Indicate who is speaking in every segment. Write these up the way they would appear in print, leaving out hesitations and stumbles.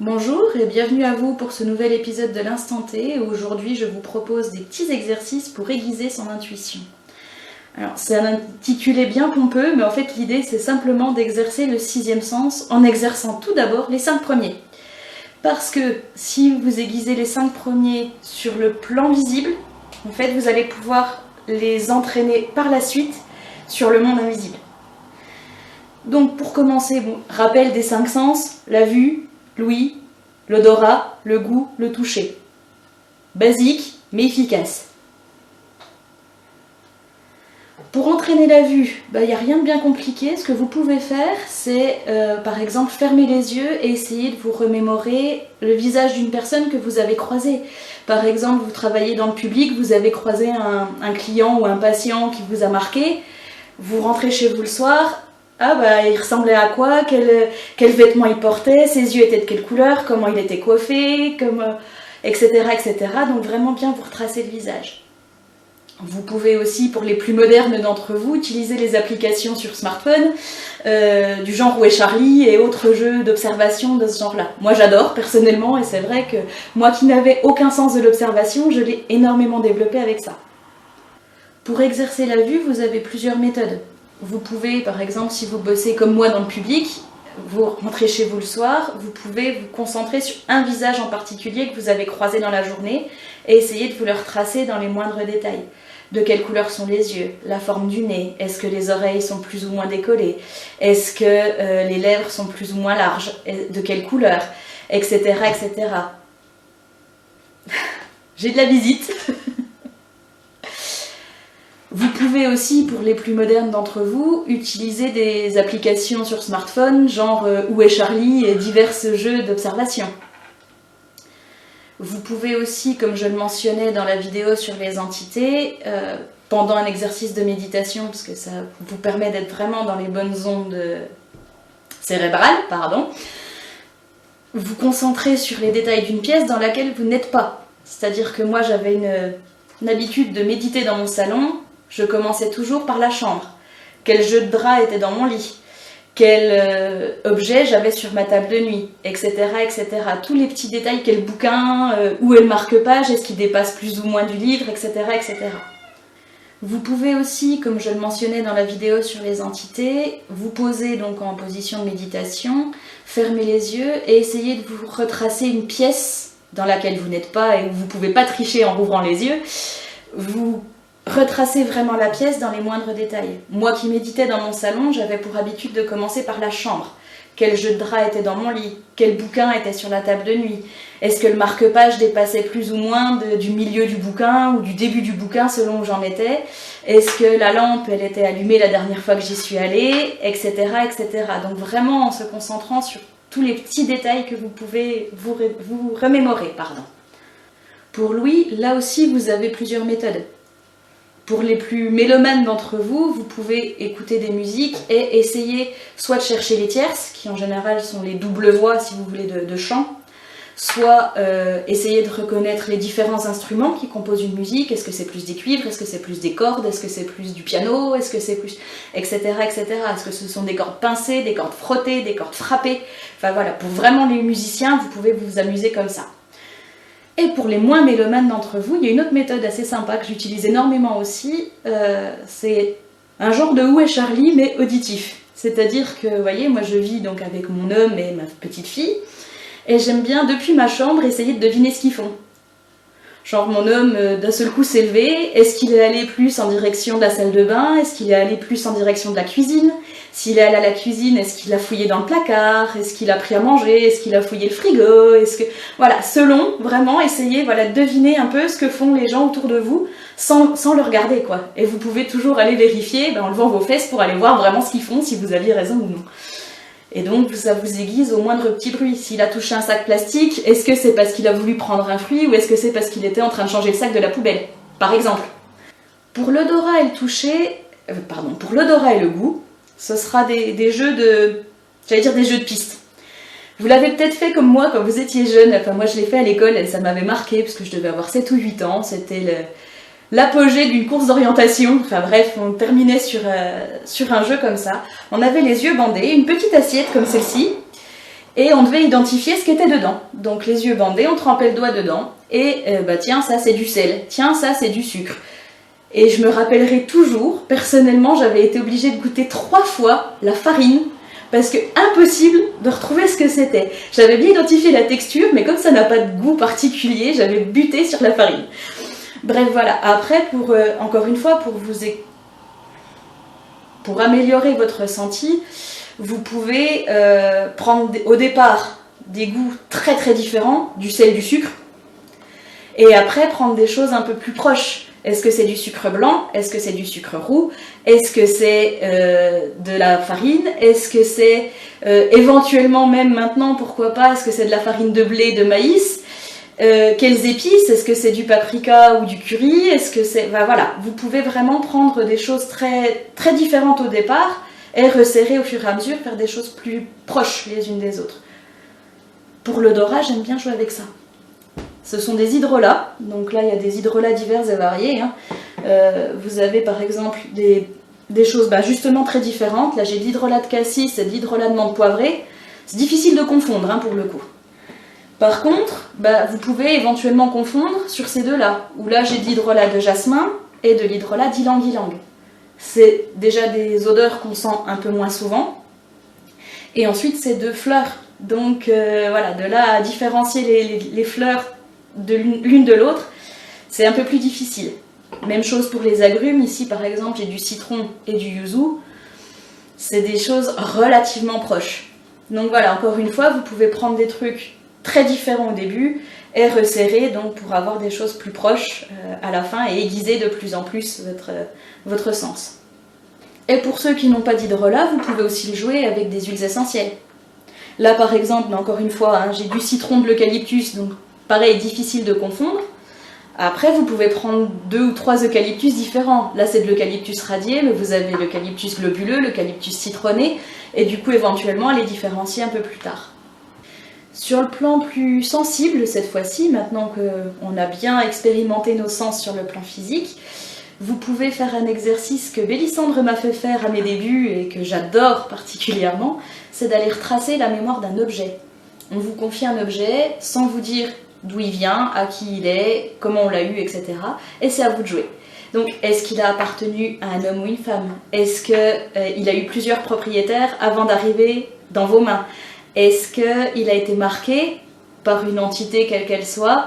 Speaker 1: Bonjour et bienvenue à vous pour ce nouvel épisode de l'Instant T. Aujourd'hui, je vous propose des petits exercices pour aiguiser son intuition. Alors, c'est un intitulé bien pompeux, mais en fait, l'idée, c'est simplement d'exercer le sixième sens en exerçant tout d'abord les 5 premiers. Parce que si vous aiguisez les 5 premiers sur le plan visible, en fait, vous allez pouvoir les entraîner par la suite sur le monde invisible. Donc, pour commencer, rappel des 5 sens, la vue, l'ouïe, l'odorat, le goût, le toucher. Basique, mais efficace. Pour entraîner la vue, il n'y a rien de bien compliqué. Ce que vous pouvez faire, c'est par exemple fermer les yeux et essayer de vous remémorer le visage d'une personne que vous avez croisée. Par exemple, vous travaillez dans le public, vous avez croisé un client ou un patient qui vous a marqué, vous rentrez chez vous le soir. Il ressemblait à quoi, quel vêtements il portait, ses yeux étaient de quelle couleur, comment il était coiffé, etc., etc. Donc vraiment bien vous retracer le visage. Vous pouvez aussi, pour les plus modernes d'entre vous, utiliser les applications sur smartphone, du genre Où est Charlie et autres jeux d'observation de ce genre-là. Moi j'adore personnellement et c'est vrai que moi qui n'avais aucun sens de l'observation, je l'ai énormément développé avec ça. Pour exercer la vue, vous avez plusieurs méthodes. Vous pouvez, par exemple, si vous bossez comme moi dans le public, vous rentrez chez vous le soir, vous pouvez vous concentrer sur un visage en particulier que vous avez croisé dans la journée et essayer de vous le retracer dans les moindres détails. De quelle couleur sont les yeux, la forme du nez, est-ce que les oreilles sont plus ou moins décollées, est-ce que les lèvres sont plus ou moins larges, de quelle couleur, etc., etc. J'ai de la visite. Vous pouvez aussi, pour les plus modernes d'entre vous, utiliser des applications sur smartphone, genre Où est Charlie et divers jeux d'observation. Vous pouvez aussi, comme je le mentionnais dans la vidéo sur les entités, pendant un exercice de méditation, parce que ça vous permet d'être vraiment dans les bonnes ondes cérébrales, vous concentrer sur les détails d'une pièce dans laquelle vous n'êtes pas. C'est-à-dire que moi j'avais une habitude de méditer dans mon salon. Je commençais toujours par la chambre. Quel jeu de drap était dans mon lit, quel objet j'avais sur ma table de nuit, etc., etc. Tous les petits détails, quel bouquin, où est le marque-page, est-ce qu'il dépasse plus ou moins du livre, etc., etc. Vous pouvez aussi, comme je le mentionnais dans la vidéo sur les entités, vous poser donc en position de méditation, fermer les yeux et essayer de vous retracer une pièce dans laquelle vous n'êtes pas et où vous ne pouvez pas tricher en rouvrant les yeux. Vous retracer vraiment la pièce dans les moindres détails. Moi qui méditais dans mon salon, j'avais pour habitude de commencer par la chambre. Quel jeu de drap était dans mon lit? Quel bouquin était sur la table de nuit? Est-ce que le marque-page dépassait plus ou moins du milieu du bouquin ou du début du bouquin selon où j'en étais? Est-ce que la lampe, elle était allumée la dernière fois que j'y suis allée? Etc., etc. Donc vraiment en se concentrant sur tous les petits détails que vous pouvez vous remémorer. Pour l'ouïe, là aussi vous avez plusieurs méthodes. Pour les plus mélomanes d'entre vous, vous pouvez écouter des musiques et essayer soit de chercher les tierces, qui en général sont les doubles voix si vous voulez de chant, soit essayer de reconnaître les différents instruments qui composent une musique. Est-ce que c'est plus des cuivres, est-ce que c'est plus des cordes, est-ce que c'est plus du piano, est-ce que c'est plus... etc., etc. Est-ce que ce sont des cordes pincées, des cordes frottées, des cordes frappées? Enfin voilà, pour vraiment les musiciens, vous pouvez vous amuser comme ça. Et pour les moins mélomanes d'entre vous, il y a une autre méthode assez sympa que j'utilise énormément aussi, c'est un genre de Où est Charlie mais auditif. C'est-à-dire que, vous voyez, moi je vis donc avec mon homme et ma petite fille, et j'aime bien depuis ma chambre essayer de deviner ce qu'ils font. Genre mon homme d'un seul coup s'est levé, est-ce qu'il est allé plus en direction de la salle de bain, est-ce qu'il est allé plus en direction de la cuisine? S'il est allé à la cuisine, est-ce qu'il a fouillé dans le placard? Est-ce qu'il a pris à manger? Est-ce qu'il a fouillé le frigo? Voilà, selon, vraiment, essayez de deviner un peu ce que font les gens autour de vous sans le regarder, quoi. Et vous pouvez toujours aller vérifier en levant vos fesses pour aller voir vraiment ce qu'ils font, si vous aviez raison ou non. Et donc, ça vous aiguise au moindre petit bruit. S'il a touché un sac plastique, est-ce que c'est parce qu'il a voulu prendre un fruit ou est-ce que c'est parce qu'il était en train de changer le sac de la poubelle, par exemple? Pour l'odorat et le toucher, pour l'odorat et le goût, ce sera des jeux des jeux de piste. Vous l'avez peut-être fait comme moi quand vous étiez jeune. Enfin, moi je l'ai fait à l'école et ça m'avait marqué parce que je devais avoir 7 ou 8 ans. C'était l'apogée d'une course d'orientation. Enfin bref, on terminait sur un jeu comme ça. On avait les yeux bandés, une petite assiette comme celle-ci. Et on devait identifier ce qui était dedans. Donc les yeux bandés, on trempait le doigt dedans. Et tiens, ça c'est du sel. Tiens, ça c'est du sucre. Et je me rappellerai toujours, personnellement, j'avais été obligée de goûter 3 fois la farine. Parce que impossible de retrouver ce que c'était. J'avais bien identifié la texture, mais comme ça n'a pas de goût particulier, j'avais buté sur la farine. Bref, voilà. Après, encore une fois, pour améliorer votre ressenti, vous pouvez prendre au départ des goûts très très différents, du sel, du sucre, et après prendre des choses un peu plus proches. Est-ce que c'est du sucre blanc? Est-ce que c'est du sucre roux? Est-ce que c'est de la farine? Est-ce que c'est éventuellement, même maintenant, pourquoi pas, est-ce que c'est de la farine de blé, de maïs? Quelles épices? Est-ce que c'est du paprika ou du curry? Est-ce que c'est... Ben voilà, vous pouvez vraiment prendre des choses très, très différentes au départ et resserrer au fur et à mesure, faire des choses plus proches les unes des autres. Pour l'odorat, j'aime bien jouer avec ça. Ce sont des hydrolats, donc là il y a des hydrolats divers et variés. Hein. Vous avez par exemple des choses justement très différentes. Là j'ai de l'hydrolat de cassis et de l'hydrolat de menthe poivrée. C'est difficile de confondre pour le coup. Par contre, vous pouvez éventuellement confondre sur ces deux-là, où là j'ai de l'hydrolat de jasmin et de l'hydrolat d'ylang-ylang. C'est déjà des odeurs qu'on sent un peu moins souvent. Et ensuite c'est 2 fleurs. Donc voilà, de là à différencier les fleurs de l'une de l'autre, c'est un peu plus difficile. Même chose pour les agrumes, ici par exemple j'ai du citron et du yuzu, c'est des choses relativement proches. Donc voilà, encore une fois, vous pouvez prendre des trucs très différents au début et resserrer donc pour avoir des choses plus proches à la fin et aiguiser de plus en plus votre sens. Et pour ceux qui n'ont pas d'hydrolat, vous pouvez aussi le jouer avec des huiles essentielles. Là par exemple, mais encore une fois, j'ai du citron, de l'eucalyptus, donc pareil, difficile de confondre. Après, vous pouvez prendre 2 ou 3 eucalyptus différents. Là, c'est de l'eucalyptus radié, mais vous avez l'eucalyptus globuleux, l'eucalyptus citronné, et du coup, éventuellement, à les différencier un peu plus tard. Sur le plan plus sensible, cette fois-ci, maintenant qu'on a bien expérimenté nos sens sur le plan physique, vous pouvez faire un exercice que Bélissandre m'a fait faire à mes débuts et que j'adore particulièrement, c'est d'aller retracer la mémoire d'un objet. On vous confie un objet sans vous dire d'où il vient, à qui il est, comment on l'a eu, etc. Et c'est à vous de jouer. Donc, est-ce qu'il a appartenu à un homme ou une femme? Est-ce qu'il a eu plusieurs propriétaires avant d'arriver dans vos mains? Est-ce qu'il a été marqué par une entité quelle qu'elle soit,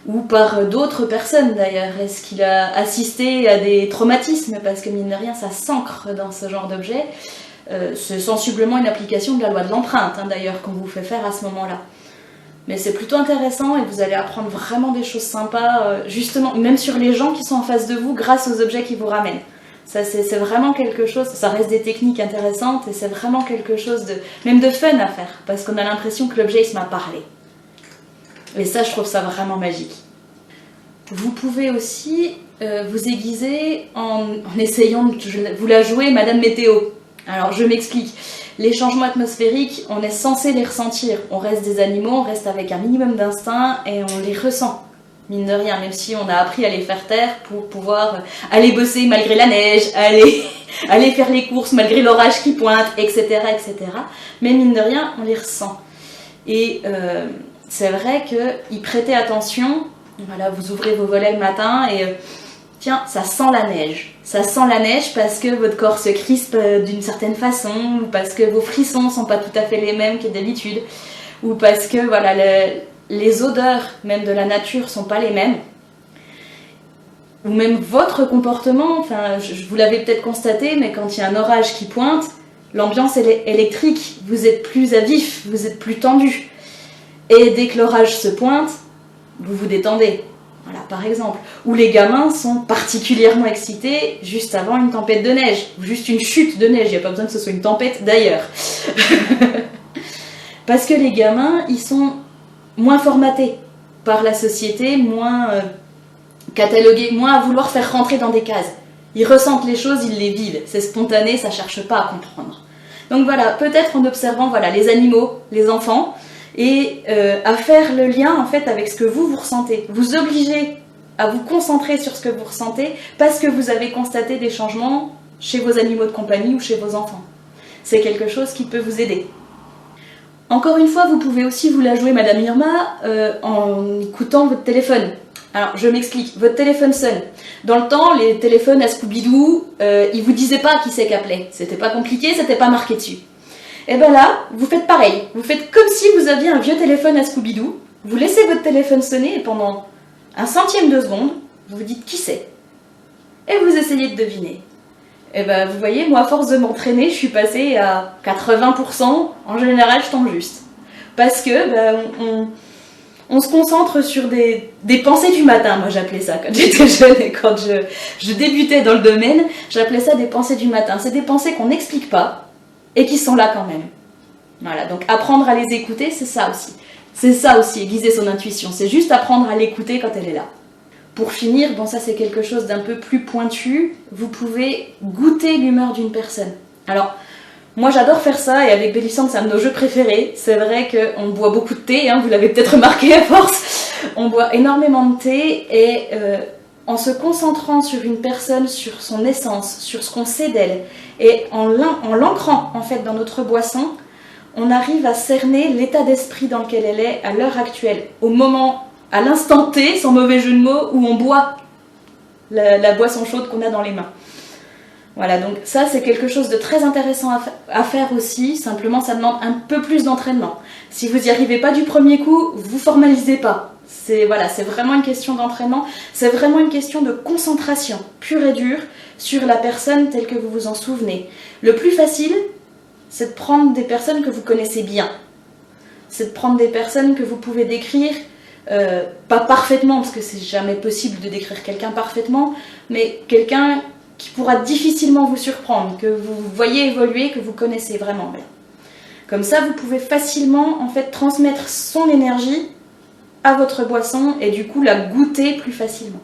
Speaker 1: ou par d'autres personnes d'ailleurs? Est-ce qu'il a assisté à des traumatismes? Parce que mine de rien, ça s'ancre dans ce genre d'objet. C'est sensiblement une application de la loi de l'empreinte, d'ailleurs, qu'on vous fait faire à ce moment-là. Mais c'est plutôt intéressant et vous allez apprendre vraiment des choses sympas, justement, même sur les gens qui sont en face de vous grâce aux objets qui vous ramènent. Ça, c'est vraiment quelque chose, ça reste des techniques intéressantes et c'est vraiment quelque chose même de fun à faire, parce qu'on a l'impression que l'objet il se m'a parlé. Et ça, je trouve ça vraiment magique. Vous pouvez aussi vous aiguiser en essayant de vous la jouer Madame Météo. Alors je m'explique, les changements atmosphériques, on est censé les ressentir, on reste des animaux, on reste avec un minimum d'instinct et on les ressent, mine de rien, même si on a appris à les faire taire pour pouvoir aller bosser malgré la neige, aller faire les courses malgré l'orage qui pointe, etc., etc. Mais mine de rien, on les ressent. Et c'est vrai qu'y prêter attention, voilà, vous ouvrez vos volets le matin et... tiens, ça sent la neige. Ça sent la neige parce que votre corps se crispe d'une certaine façon, ou parce que vos frissons ne sont pas tout à fait les mêmes que d'habitude, ou parce que voilà, les odeurs même de la nature ne sont pas les mêmes, ou même votre comportement. Enfin, vous l'avez peut-être constaté, mais quand il y a un orage qui pointe, l'ambiance est électrique, vous êtes plus à vif, vous êtes plus tendu. Et dès que l'orage se pointe, vous vous détendez. Voilà, par exemple. Ou les gamins sont particulièrement excités juste avant une tempête de neige, ou juste une chute de neige, il n'y a pas besoin que ce soit une tempête d'ailleurs. Parce que les gamins, ils sont moins formatés par la société, moins catalogués, moins à vouloir faire rentrer dans des cases. Ils ressentent les choses, ils les vivent, c'est spontané, ça ne cherche pas à comprendre. Donc voilà, peut-être en observant les animaux, les enfants, et à faire le lien en fait avec ce que vous ressentez. Vous obligez à vous concentrer sur ce que vous ressentez parce que vous avez constaté des changements chez vos animaux de compagnie ou chez vos enfants. C'est quelque chose qui peut vous aider. Encore une fois, vous pouvez aussi vous la jouer, Madame Irma, en écoutant votre téléphone. Alors, je m'explique. Votre téléphone sonne. Dans le temps, les téléphones à Scooby-Doo, ils vous disaient pas qui c'est qu'appelait. C'était pas compliqué, c'était pas marqué dessus. Et ben là, vous faites pareil. Vous faites comme si vous aviez un vieux téléphone à Scooby-Doo. Vous laissez votre téléphone sonner et pendant un centième de seconde, vous vous dites qui c'est. Et vous essayez de deviner. Et ben vous voyez, moi à force de m'entraîner, je suis passée à 80%. En général, je tombe juste. Parce que on se concentre sur des pensées du matin. Moi j'appelais ça quand j'étais jeune et quand je débutais dans le domaine, j'appelais ça des pensées du matin. C'est des pensées qu'on n'explique pas et qui sont là quand même. Voilà, donc apprendre à les écouter, c'est ça aussi. C'est ça aussi, aiguiser son intuition. C'est juste apprendre à l'écouter quand elle est là. Pour finir, bon ça c'est quelque chose d'un peu plus pointu, vous pouvez goûter l'humeur d'une personne. Alors, moi j'adore faire ça et avec Bellissante c'est un de nos jeux préférés. C'est vrai qu'on boit beaucoup de thé, hein, vous l'avez peut-être remarqué à force. On boit énormément de thé et en se concentrant sur une personne, sur son essence, sur ce qu'on sait d'elle et en l'ancrant en fait dans notre boisson, on arrive à cerner l'état d'esprit dans lequel elle est à l'heure actuelle, au moment, à l'instant T, sans mauvais jeu de mots, où on boit la boisson chaude qu'on a dans les mains. Voilà, donc ça c'est quelque chose de très intéressant à faire aussi, simplement ça demande un peu plus d'entraînement. Si vous n'y arrivez pas du premier coup, vous formalisez pas. C'est vraiment une question d'entraînement, c'est vraiment une question de concentration pure et dure sur la personne telle que vous vous en souvenez. Le plus facile, c'est de prendre des personnes que vous connaissez bien. C'est de prendre des personnes que vous pouvez décrire, pas parfaitement, parce que c'est jamais possible de décrire quelqu'un parfaitement, mais quelqu'un qui pourra difficilement vous surprendre, que vous voyez évoluer, que vous connaissez vraiment bien. Comme ça, vous pouvez facilement en fait transmettre son énergie à votre boisson et du coup la goûter plus facilement.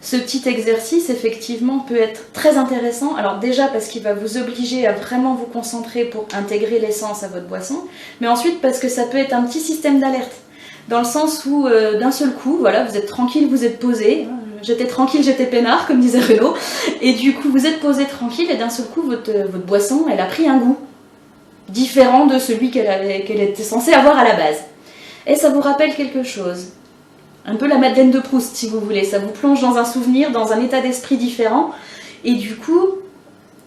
Speaker 1: Ce petit exercice, effectivement, peut être très intéressant. Alors déjà parce qu'il va vous obliger à vraiment vous concentrer pour intégrer l'essence à votre boisson, mais ensuite parce que ça peut être un petit système d'alerte. Dans le sens où, d'un seul coup, voilà, vous êtes tranquille, vous êtes posé. J'étais tranquille, j'étais peinard, comme disait Renaud. Et du coup, vous êtes posé tranquille et d'un seul coup, votre boisson, elle a pris un goût différent de celui qu'elle était censée avoir à la base. Et ça vous rappelle quelque chose. Un peu la Madeleine de Proust, si vous voulez. Ça vous plonge dans un souvenir, dans un état d'esprit différent. Et du coup,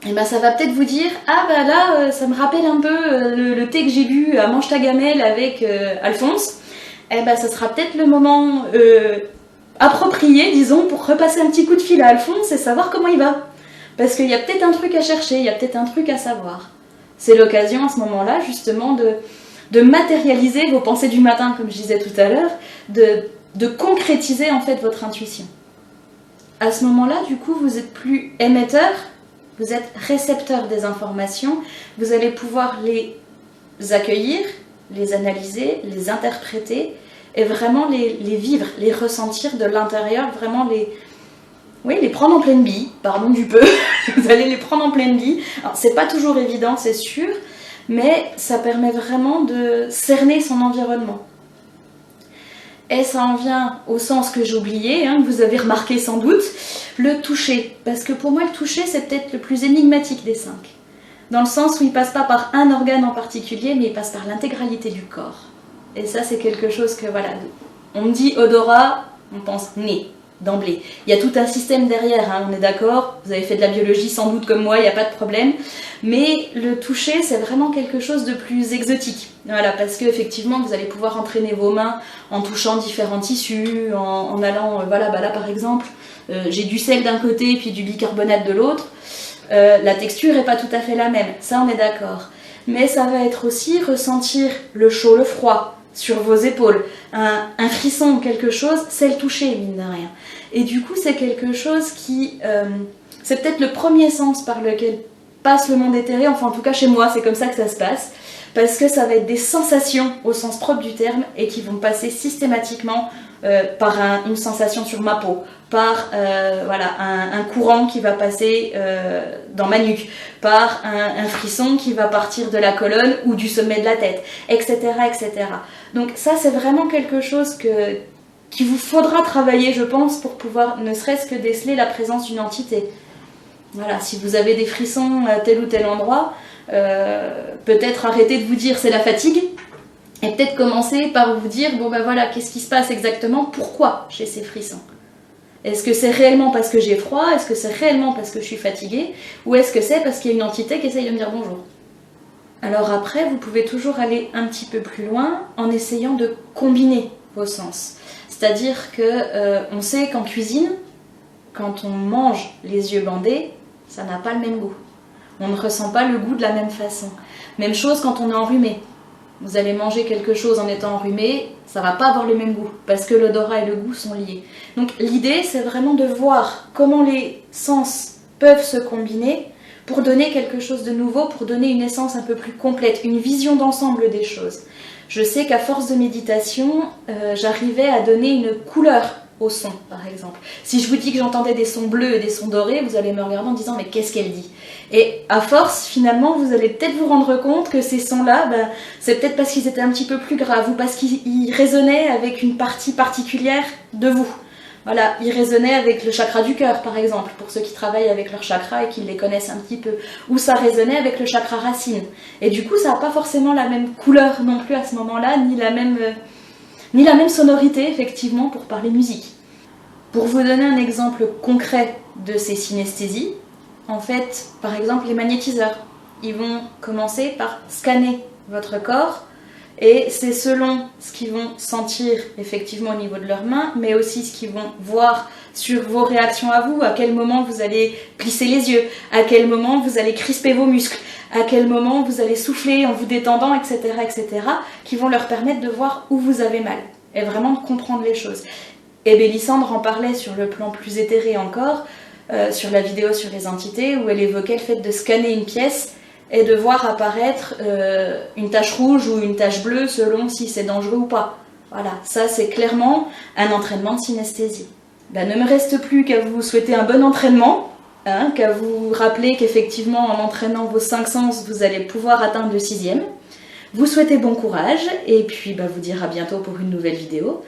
Speaker 1: ça va peut-être vous dire « Ah bah là, ça me rappelle un peu le thé que j'ai bu à Mange ta gamelle avec Alphonse. » Ça sera peut-être le moment approprié, disons, pour repasser un petit coup de fil à Alphonse et savoir comment il va. Parce qu'il y a peut-être un truc à chercher, il y a peut-être un truc à savoir. C'est l'occasion à ce moment-là, justement, de matérialiser vos pensées du matin, comme je disais tout à l'heure, de concrétiser en fait votre intuition. À ce moment-là, du coup, vous n'êtes plus émetteur, vous êtes récepteur des informations, vous allez pouvoir les accueillir, les analyser, les interpréter et vraiment les vivre, les ressentir de l'intérieur, vraiment les prendre en pleine bille, pardon du peu, vous allez les prendre en pleine bille. Alors c'est pas toujours évident, c'est sûr, mais ça permet vraiment de cerner son environnement. Et ça en vient au sens que j'ai oublié, que vous avez remarqué sans doute, le toucher. Parce que pour moi, le toucher, c'est peut-être le plus énigmatique des 5. Dans le sens où il passe pas par un organe en particulier, mais il passe par l'intégralité du corps. Et ça, c'est quelque chose que, voilà, on me dit odorat, on pense nez, d'emblée. Il y a tout un système derrière, on est d'accord, vous avez fait de la biologie sans doute comme moi, il n'y a pas de problème. Mais le toucher, c'est vraiment quelque chose de plus exotique. Voilà, parce qu'effectivement, vous allez pouvoir entraîner vos mains en touchant différents tissus, en allant, là par exemple, j'ai du sel d'un côté puis du bicarbonate de l'autre. La texture n'est pas tout à fait la même, ça on est d'accord. Mais ça va être aussi ressentir le chaud, le froid sur vos épaules. Un frisson ou quelque chose, c'est le toucher, mine de rien. Et du coup, c'est quelque chose qui... c'est peut-être le premier sens par lequel passe le monde éthéré, enfin en tout cas chez moi, c'est comme ça que ça se passe. Parce que ça va être des sensations au sens propre du terme et qui vont passer systématiquement par une sensation sur ma peau, par un courant qui va passer dans ma nuque, par un frisson qui va partir de la colonne ou du sommet de la tête, etc. etc. Donc ça c'est vraiment quelque chose qu'il vous faudra travailler, je pense, pour pouvoir ne serait-ce que déceler la présence d'une entité. Voilà, si vous avez des frissons à tel ou tel endroit, peut-être arrêter de vous dire c'est la fatigue, et peut-être commencer par vous dire, bon ben voilà, qu'est-ce qui se passe exactement, pourquoi j'ai ces frissons? Est-ce que c'est réellement parce que j'ai froid? Est-ce que c'est réellement parce que je suis fatiguée? Ou est-ce que c'est parce qu'il y a une entité qui essaye de me dire bonjour? Alors après, vous pouvez toujours aller un petit peu plus loin en essayant de combiner vos sens. C'est-à-dire que on sait qu'en cuisine, quand on mange les yeux bandés, ça n'a pas le même goût. On ne ressent pas le goût de la même façon. Même chose quand on est enrhumé. Vous allez manger quelque chose en étant enrhumé, ça va pas avoir le même goût, parce que l'odorat et le goût sont liés. Donc l'idée, c'est vraiment de voir comment les sens peuvent se combiner pour donner quelque chose de nouveau, pour donner une essence un peu plus complète, une vision d'ensemble des choses. Je sais qu'à force de méditation, j'arrivais à donner une couleur au son, par exemple. Si je vous dis que j'entendais des sons bleus et des sons dorés, vous allez me regarder en disant « mais qu'est-ce qu'elle dit ?» Et à force, finalement, vous allez peut-être vous rendre compte que ces sons-là, c'est peut-être parce qu'ils étaient un petit peu plus graves ou parce qu'ils résonnaient avec une partie particulière de vous. Voilà, ils résonnaient avec le chakra du cœur, par exemple, pour ceux qui travaillent avec leur chakra et qui les connaissent un petit peu. Ou ça résonnait avec le chakra racine. Et du coup, ça n'a pas forcément la même couleur non plus à ce moment-là, ni la même sonorité, effectivement, pour parler musique. Pour vous donner un exemple concret de ces synesthésies, en fait, par exemple, les magnétiseurs, ils vont commencer par scanner votre corps, et c'est selon ce qu'ils vont sentir effectivement au niveau de leurs mains, mais aussi ce qu'ils vont voir sur vos réactions à vous, à quel moment vous allez plisser les yeux, à quel moment vous allez crisper vos muscles, à quel moment vous allez souffler en vous détendant, etc., qui vont leur permettre de voir où vous avez mal, et vraiment de comprendre les choses. Et Bélissandre en parlait sur le plan plus éthéré encore, sur la vidéo sur les entités, où elle évoquait le fait de scanner une pièce et de voir apparaître une tache rouge ou une tache bleue selon si c'est dangereux ou pas. Voilà, ça c'est clairement un entraînement de synesthésie. Ben, ne me reste plus qu'à vous souhaiter un bon entraînement, qu'à vous rappeler qu'effectivement en entraînant vos 5 sens, vous allez pouvoir atteindre le 6e. Vous souhaitez bon courage et puis vous dire à bientôt pour une nouvelle vidéo.